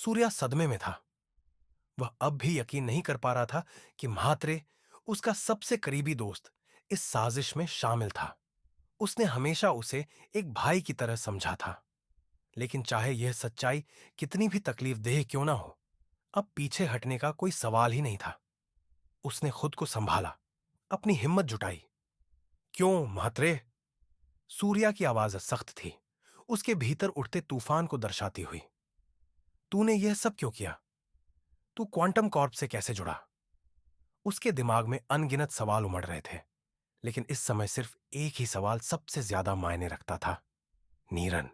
सूर्या सदमे में था। वह अब भी यकीन नहीं कर पा रहा था कि म्हात्रे, उसका सबसे करीबी दोस्त, इस साजिश में शामिल था। उसने हमेशा उसे एक भाई की तरह समझा था। लेकिन चाहे यह सच्चाई कितनी भी तकलीफदेह क्यों ना हो, अब पीछे हटने का कोई सवाल ही नहीं था। उसने खुद को संभाला, अपनी हिम्मत जुटाई। क्यों म्हात्रे? सूर्या की आवाज सख्त थी, उसके भीतर उठते तूफान को दर्शाती हुई। तूने यह सब क्यों किया? तू क्वांटम कॉर्प से कैसे जुड़ा? उसके दिमाग में अनगिनत सवाल उमड़ रहे थे, लेकिन इस समय सिर्फ एक ही सवाल सबसे ज्यादा मायने रखता था। नीरन।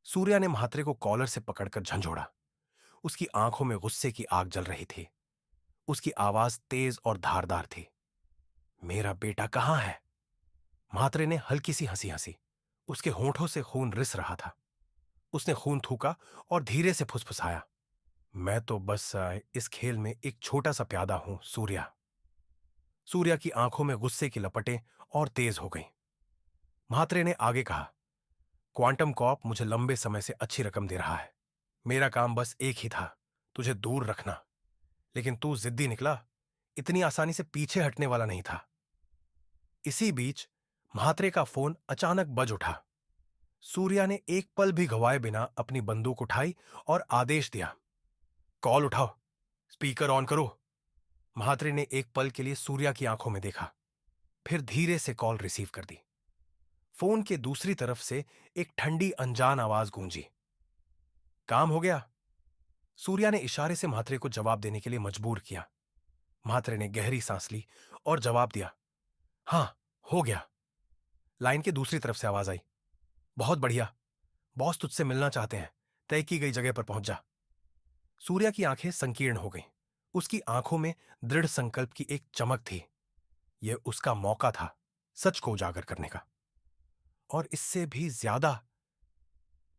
सूर्या ने म्हात्रे को कॉलर से पकड़कर झंझोड़ा। उसकी आंखों में गुस्से की आग जल रही थी। उसकी आवाज तेज और धारदार थी। मेरा बेटा कहां है? म्हात्रे ने हल्की सी हंसी हंसी। उसके होंठों से खून रिस रहा था। उसने खून थूका और धीरे से फुसफुसाया। मैं तो बस इस खेल में एक छोटा सा प्यादा हूं, सूर्या। सूर्या की आंखों में गुस्से की लपटें और तेज हो गईं। म्हात्रे ने आगे कहा, क्वांटम कॉर्प मुझे लंबे समय से अच्छी रकम दे रहा है। मेरा काम बस एक ही था, तुझे दूर रखना। लेकिन तू जिद्दी निकला, इतनी आसानी से पीछे हटने वाला नहीं था। इसी बीच म्हात्रे का फोन अचानक बज उठा। सूर्या ने एक पल भी गंवाए बिना अपनी बंदूक उठाई और आदेश दिया, कॉल उठाओ, स्पीकर ऑन करो। म्हात्रे ने एक पल के लिए सूर्या की आंखों में देखा, फिर धीरे से कॉल रिसीव कर दी। फोन के दूसरी तरफ से एक ठंडी अनजान आवाज गूंजी। काम हो गया? सूर्या ने इशारे से म्हात्रे को जवाब देने के लिए मजबूर किया। म्हात्रे ने गहरी सांस ली और जवाब दिया, हां, हो गया। लाइन के दूसरी तरफ से आवाज आई, बहुत बढ़िया, बॉस तुझसे मिलना चाहते हैं, तय की गई जगह पर पहुंच जा। सूर्या की आंखें संकीर्ण हो गईं। उसकी आंखों में दृढ़ संकल्प की एक चमक थी। यह उसका मौका था सच को उजागर करने का। और इससे भी ज्यादा,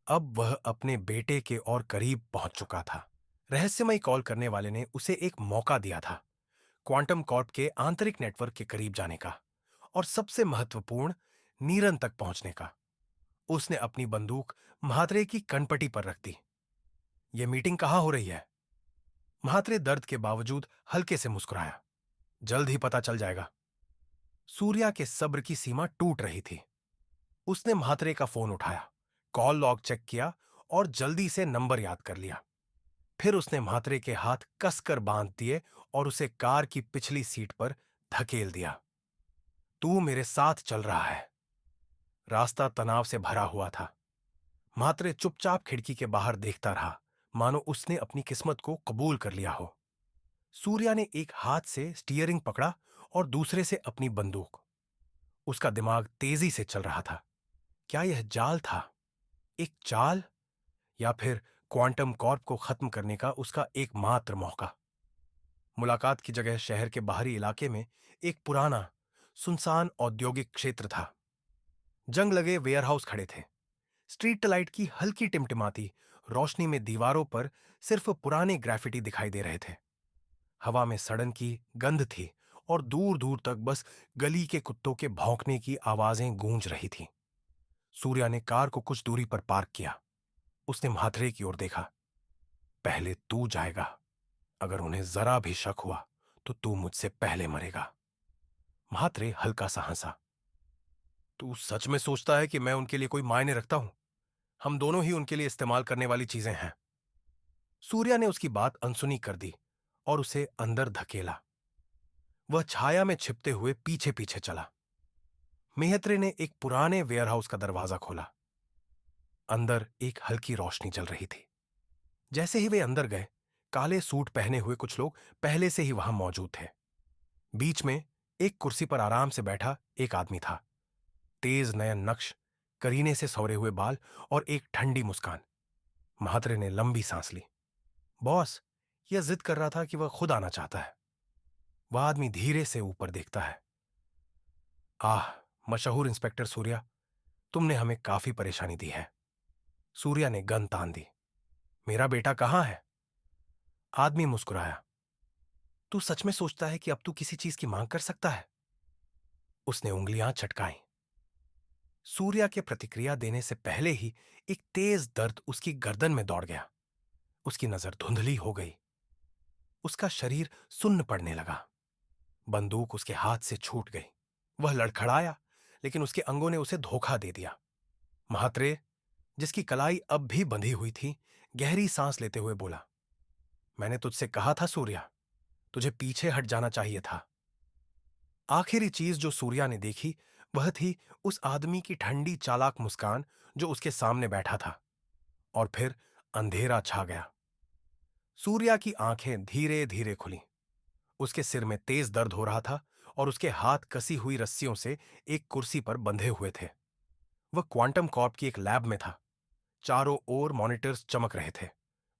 अब वह अपने बेटे के और करीब पहुंच चुका था। रहस्यमयी कॉल करने वाले ने उसे एक मौका दिया था, क्वांटम कॉर्प के आंतरिक नेटवर्क के करीब जाने का, और सबसे महत्वपूर्ण, नीरन तक पहुंचने का। उसने अपनी बंदूक म्हात्रे की कनपटी पर रख दी। यह मीटिंग कहां हो रही है? म्हात्रे दर्द के बावजूद हल्के से मुस्कुराया, जल्द ही पता चल जाएगा। सूर्या के सब्र की सीमा टूट रही थी। उसने म्हात्रे का फोन उठाया, कॉल लॉग चेक किया और जल्दी से नंबर याद कर लिया। फिर उसने म्हात्रे के हाथ कसकर बांध दिए और उसे कार की पिछली सीट पर धकेल दिया। तू मेरे साथ चल रहा है। रास्ता तनाव से भरा हुआ था। म्हात्रे चुपचाप खिड़की के बाहर देखता रहा, मानो उसने अपनी किस्मत को कबूल कर लिया हो। सूर्या ने एक हाथ से स्टीयरिंग पकड़ा और दूसरे से अपनी बंदूक। उसका दिमाग तेजी से चल रहा था। क्या यह जाल था? एक चाल? या फिर क्वांटम कॉर्प को खत्म करने का उसका एकमात्र मौका? मुलाकात की जगह शहर के बाहरी इलाके में एक पुराना, सुनसान औद्योगिक क्षेत्र था। जंग लगे वेयरहाउस खड़े थे। स्ट्रीट लाइट की हल्की टिमटिमाती रोशनी में दीवारों पर सिर्फ पुराने ग्राफिटी दिखाई दे रहे थे। हवा में सड़न की गंध थी और दूर दूर तक बस गली के कुत्तों के भौंकने की आवाजें गूंज रही थीं। सूर्या ने कार को कुछ दूरी पर पार्क किया। उसने म्हात्रे की ओर देखा। पहले तू जाएगा। अगर उन्हें जरा भी शक हुआ तो तू मुझसे पहले मरेगा। म्हात्रे हल्का सा हंसा। तू सच में सोचता है कि मैं उनके लिए कोई मायने रखता हूं? हम दोनों ही उनके लिए इस्तेमाल करने वाली चीजें हैं। सूर्या ने उसकी बात अनसुनी कर दी और उसे अंदर धकेला। वह छाया में छिपते हुए पीछे पीछे चला। मेहत्रे ने एक पुराने वेयरहाउस का दरवाजा खोला। अंदर एक हल्की रोशनी जल रही थी। जैसे ही वे अंदर गए, काले सूट पहने हुए कुछ लोग पहले से ही वहां मौजूद थे। बीच में एक कुर्सी पर आराम से बैठा एक आदमी था। तेज नयन नक्श, करीने से सवरे हुए बाल और एक ठंडी मुस्कान। म्हात्रे ने लंबी सांस ली। बॉस, यह जिद कर रहा था कि वह खुद आना चाहता है। वह आदमी धीरे से ऊपर देखता है। आह, मशहूर इंस्पेक्टर सूर्या, तुमने हमें काफी परेशानी दी है। सूर्या ने गन तान दी। मेरा बेटा कहां है? आदमी मुस्कुराया। तू सच में सोचता है कि अब तू किसी चीज की मांग कर सकता है? उसने उंगलियां चटकाई। सूर्या के प्रतिक्रिया देने से पहले ही एक तेज दर्द उसकी गर्दन में दौड़ गया। उसकी नजर धुंधली हो गई। उसका शरीर सुन्न पड़ने लगा। बंदूक उसके हाथ से छूट गई। वह लड़खड़ाया, लेकिन उसके अंगों ने उसे धोखा दे दिया। महात्रे, जिसकी कलाई अब भी बंधी हुई थी, गहरी सांस लेते हुए बोला, मैंने तुझसे कहा था सूर्या, तुझे पीछे हट जाना चाहिए था। आखिरी चीज जो सूर्या ने देखी वह थी उस आदमी की ठंडी चालाक मुस्कान जो उसके सामने बैठा था। और फिर अंधेरा छा गया। सूर्या की आंखें धीरे धीरे खुली। उसके सिर में तेज दर्द हो रहा था और उसके हाथ कसी हुई रस्सियों से एक कुर्सी पर बंधे हुए थे। वह क्वांटम कॉर्प की एक लैब में था। चारों ओर मॉनिटर्स चमक रहे थे।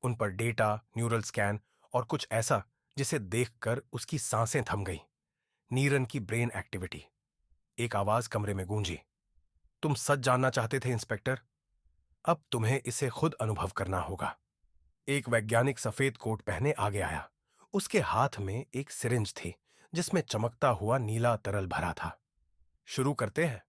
उन पर डेटा, न्यूरल स्कैन और कुछ ऐसा जिसे देखकर उसकी सांसें थम गई। नीरन की ब्रेन एक्टिविटी। एक आवाज कमरे में गूंजी, तुम सच जानना चाहते थे इंस्पेक्टर? अब तुम्हें इसे खुद अनुभव करना होगा। एक वैज्ञानिक सफेद कोट पहने आगे आया। उसके हाथ में एक सिरिंज थी जिसमें चमकता हुआ नीला तरल भरा था। शुरू करते हैं।